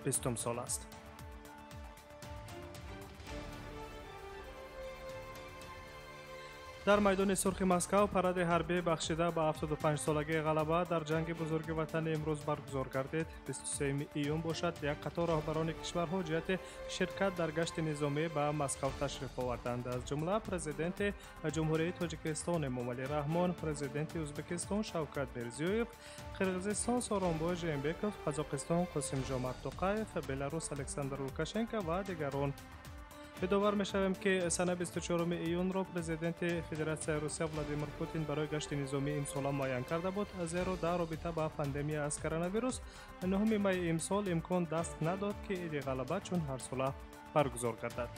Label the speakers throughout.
Speaker 1: 20 سال است. در میدان سرخ مسکو پرد حربی بخشیده به 75 سالگی غلبه در جنگ بزرگ وطن امروز برگزار گردید. 23 ایون باشد یک قطار رهبران کشورها جهت شرکت در گشت نظامی به مسکو تشریف آوردند. از جمله پرزیدنت جمهوری تاجیکستان امامعلی رحمان، پرزیدنت ازبکستان شوکت میرزیویف، قرقیزستان سورونبای ژینبکوف، قزاقستان قاسم جمعت توقایف، بلاروس الکساندر لوکاشنکو و دیگران. یادآور می‌شویم که سال 24 ایون را پرزیدنت فدراسیون روسیه ولادیمیر پوتین برای گشت نظامی امسال معین کرده بود، زیرا در رابطه با پاندمی از کرونا ویروس 9 می امسال امکان دست نداد که عید غلبه چون هر ساله برگزار گردد.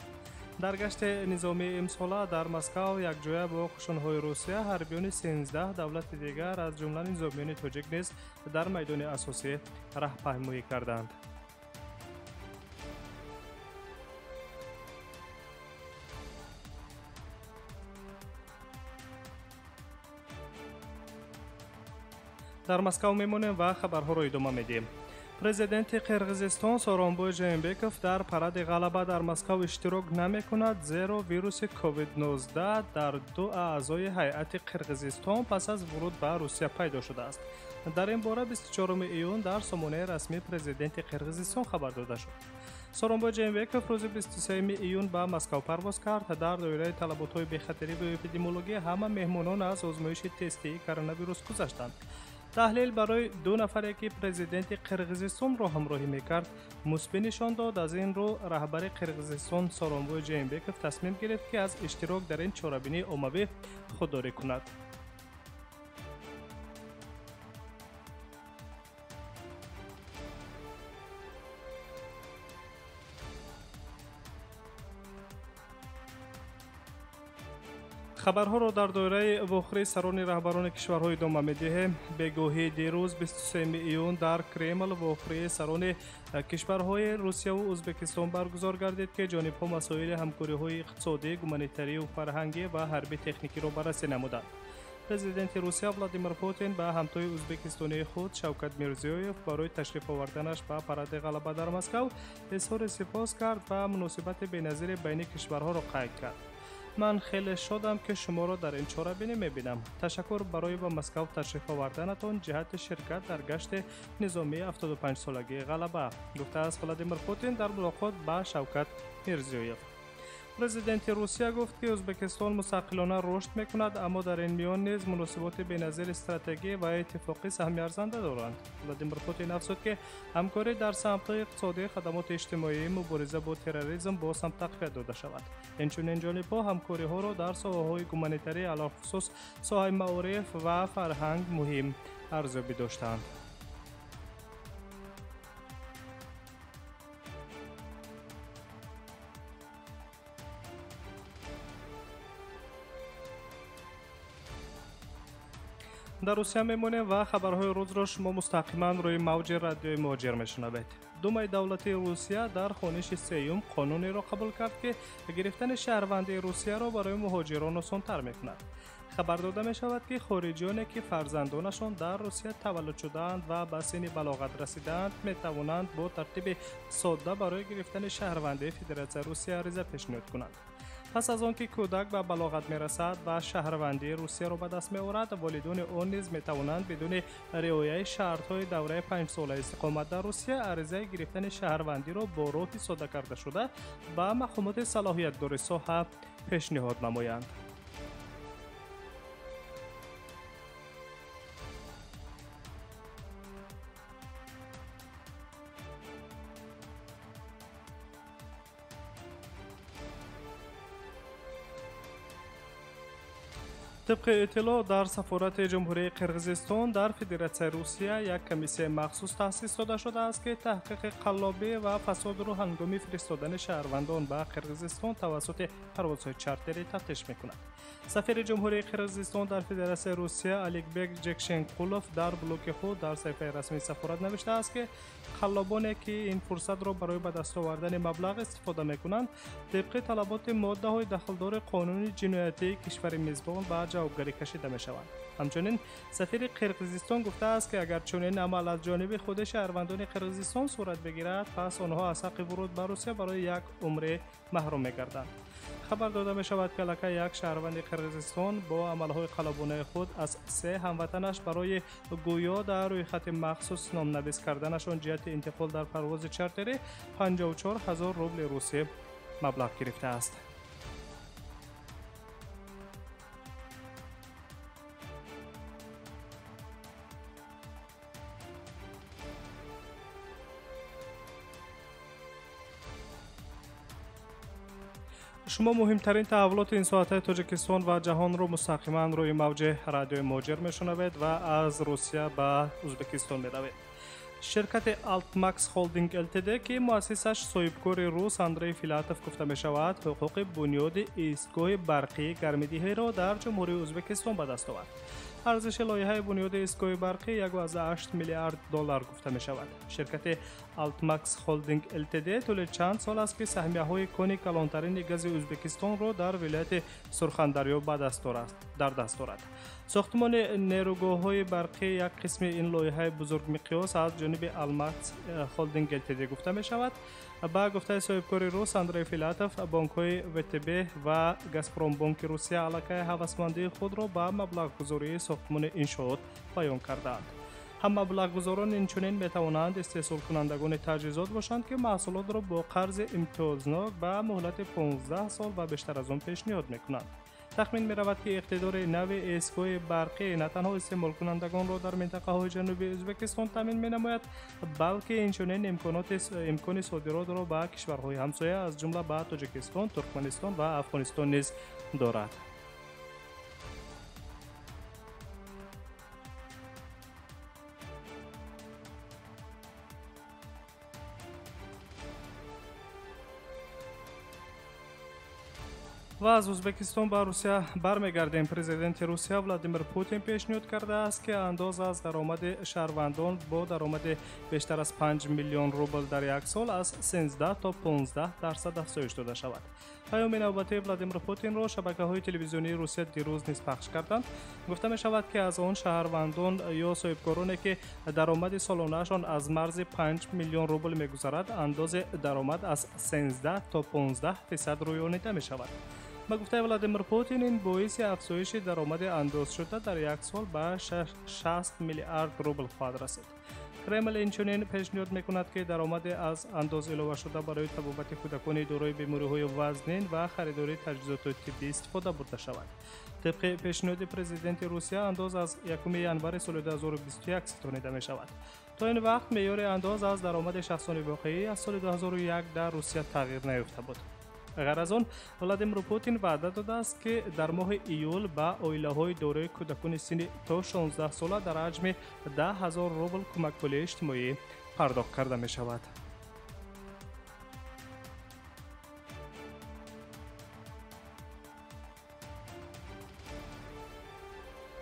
Speaker 1: در گشت نظامی امسال در مسکو یک جایه با قشون‌های روسیه حربیان 13 دولت دیگر از جمله نظامیان تاجیک نیز در میدان اساسی راهپیمایی کردند. در مسکو میمونیم و خبرها رو ادامه میدیم. پرزیدنت قرقیزستان سورونبای ژینبکوف در پرد غلبه در مسکو اشتراک نمی کند، زیرا ویروس کووید 19 در 2 اعضای هیئت قرقیزستان پس از ورود به روسیه پیدا شده است. در این باره 24 ایون در سامانه رسمی پرزیدنت قرقیزستان خبر داده شد. سورونبای ژینبکوف روز 23 ایون به مسکو پرواز کرد. در دایره طلبات‌های بخطری و اپیدمیولوژی همه مهمانان از آزمایش تستی کرونا ویروس گذشتند. تحلیل برای 2 نفری که پرزیدنت قرقیزستان را همراهی میکرد مثبت نشان داد. از این رو رهبر قرقیزستان سورونبای ژینبکوف تصمیم گرفت که از اشتراک در این چاره‌بینی عمومی خودداری کند. خبرها را در دایره واخری سران رهبران کشورهای ادامه می‌دهیم. بگاهی دیروز 23 ایون در کرمل واخری سران کشورهای روسیه و ازبکستان برگزار گردید که جانب‌ها مسائل همکاری‌های اقتصادی، گومانیتری و فرهنگی و حربی تکنیکی را بررسی نمودند. پرزیدنت روسیه ولادیمیر پوتین به همتای ازبکستانی خود شوکت میرزیویف برای تشریف آوردنش به پرد غلبه در مسکو اظهار سپاس کرد و مناسبت بی‌نظیر بین کشورها را قید کرد. من خیلی شادم که شما را در این چاره‌بینی می‌بینم. تشکر برای به مسکو تشریف آوردنتان جهت شرکت در گشت نظامی 75 سالگی غلبه، گفته است ولادیمیر پوتین در ملاقات با شوکت میرزیویف. پرزیدنت روسیه گفت که ازبکستان مستقلانه رشد می‌کند، اما در این میان نیز مناسبات بی‌نظیر استراتژی و اتفاقی سهم ارزنده دارند. ولادیمیر پوتین افزود که همکاری در سمت‌های اقتصادی، خدمات اجتماعی، مبارزه با تروریسم باز هم تقویت داده شود. اینچنین جانب‌ها همکاری‌ها را در ساحه‌های گومانیتری علالخصوص ساحه معارف و فرهنگ مهم ارزیابی داشتند. در روسیه میمونیم و خبرهای روز را شما مستقیما روی موج رادیوی مهاجر میشنوید. دومای دولتی روسیه در خوانش سیوم قانونی را قبول کرد که گرفتن شهروندی روسیه را برای مهاجران آسان‌تر میکند. خبر داده می شود که خارجیانی که فرزندانشان در روسیه تولد شده‌اند و به سن بلاغت رسیدند می توانند با ترتیب ساده برای گرفتن شهروندی فدراسیون روسیه عریضه پیشنهاد کنند. پس از آنکه کودک به بلاغت میرسد و شهروندی روسیه را به دست می‌آورد، والدین آن نیز می‌توانند بدون رعایت شرط‌های دوره 5 ساله اقامت در روسیه عریضه گرفتن شهروندی را با راه ساده کرده شده به مقامات صلاحیت دار ساحه پیشنهاد نمایند. طبق اطلاع در سفارت جمهوری قرقیزستان در فدراسیون روسیه یک کمیسیون مخصوص تأسیس داده شده است که تحقیق قلابی و فساد را هنگام فرستادن شهروندان به قرقیزستان توسط پروازهای چارتری تفتیش می‌کند. سفیر جمهوری قرقیزستان در فدراسیون روسیه الکبک جکشنقولوف در بلوگ خود در صفحه رسمی سفارت نوشته است که خلبانی که این فرصت را برای به دست آوردن مبلغ استفاده میکنند طبق طلبات ماده های دخلدار قانون جنایتی کشور میزبان به جوابگری کشیده می شوند. همچنین سفیر قرقیزستان گفته است که اگر چنین عمل از جانب خود شهروندان قرقیزستان صورت بگیرد پس آنها از حق ورود به روسیه برای یک عمر محروم می‌گردند. خبر داده می شود که لکه یک شهروند قرقیزستان با عملهای خلبانه خود از 3 هموطنش برای گویا در روی خط مخصوص نامنویس کردنشان جهت انتقال در پرواز چارتری 54,000 روبل روسیه مبلغ گرفته است. شما مهمترین تحولات این ساعت تاجیکستان و جهان را مستقیما روی موج رادیو موجر میشنوید و از روسیه به ازبکستان میروید. شرکت آلتماکس هولدینگ التد که مؤسسش صاحبکار روس اندری فیلاتوف گفته می شود حقوق بنیاد ایستگاه برقی گرمایدهی را در جمهوری ازبکستان به دست آورد. ارزش لایحه بنیاد ایستگاه برقی 1.8 میلیارد دلار گفته می شود. شرکت آلتماکس هولدینگ التد طول چند سال است که سهمیه‌های کانی کلانترین گاز ازبکستان را در ولایت سرخندریا در دست دارد. ساختمان نیروگاه‌های برقی یک قسم این لایحه بزرگ مقیاس از جانب آلتماکس هولدینگ التد گفته می شود. با گفته صاحبکار روس اندری فیلاتوف بانک‌های وتب و گازپروم بانک روسیه علاقه هوسمندی خود را به مبلغ گذاری ساختمان انشاءات بیان کردند. هم مبلغ گذاران اینچنین می توانند استحصال کنندگان تجهیزات باشند که محصولات را با قرض امتیازناک به مهلت 15 سال و بیشتر از آن پیشنهاد می کنند. تخمین می رود که اقتدار نو ایستگاه برقی نه تنها استعمال کنندگان را در منطقه های جنوبی ازبکستان تامین می نماید بلکه اینچنین امکان صادرات را به کشورهای همسایه از جمله به تاجیکستان، ترکمنستان و افغانستان نیز دارد. و از ازبکستان به روسیه برمیگردیم. پرزیدنت روسیه ولادیمیر پوتین پیشنهاد کرده است که اندازه از درآمد شهروندان با درآمد بیشتر از 5 میلیون روبل در یک سال از 13 تا 15% افزایش داده شود. پیام نوبتی ولادیمیر پوتین را شبکه‌های تلویزیونی روسیه دیروز نیز پخش کردند. گفته می شود که از آن شهروندان یا صاحبکارانی که درآمد سالانه‌شان از مرز 5 میلیون روبل می‌گذرد اندازه درآمد از 13 تا 15% رویانیده می شود. با گفته ولادیمیر پوتین این باعث افزایش درآمد انداز شده در یک سال به 60 میلیارد روبل خواهد رسید. کرمل اینچنین پیشنهاد میکند که درآمد از انداز علاوه شده برای طبابت کودکان دارای بیماری‌های وزنین و خریداری تجهیزات طبی استفاده برده شود. طبق پیشنهاد پرزیدنت روسیه انداز از 1 ژانویه سال 2021 ستانیده می شود. تا این وقت معیار انداز از درآمد شخصانی واقعی از سال 2001 در روسیه تغییر نیافته بود. غیر از آن ولادیمیر پوتین وعده داده است که در ماه ایول به عائله‌های دارای کودکان سنی تا 16 ساله در حجم 10,000 روبل کمک پولی اجتماعی پرداخت کرده می شود.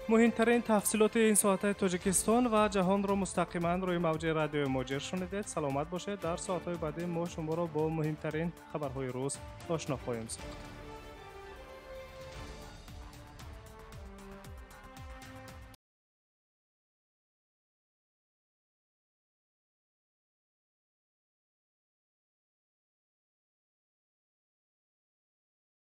Speaker 1: مهمترین تفصیلات این ساعت تاجیکستان و جهان را مستقیما روی موج رادیو موجر شنیدید. سلامت باشید. در ساعت‌های بعدی ما شما را با مهمترین خبرهای روز آشنا خواهیم ساخت.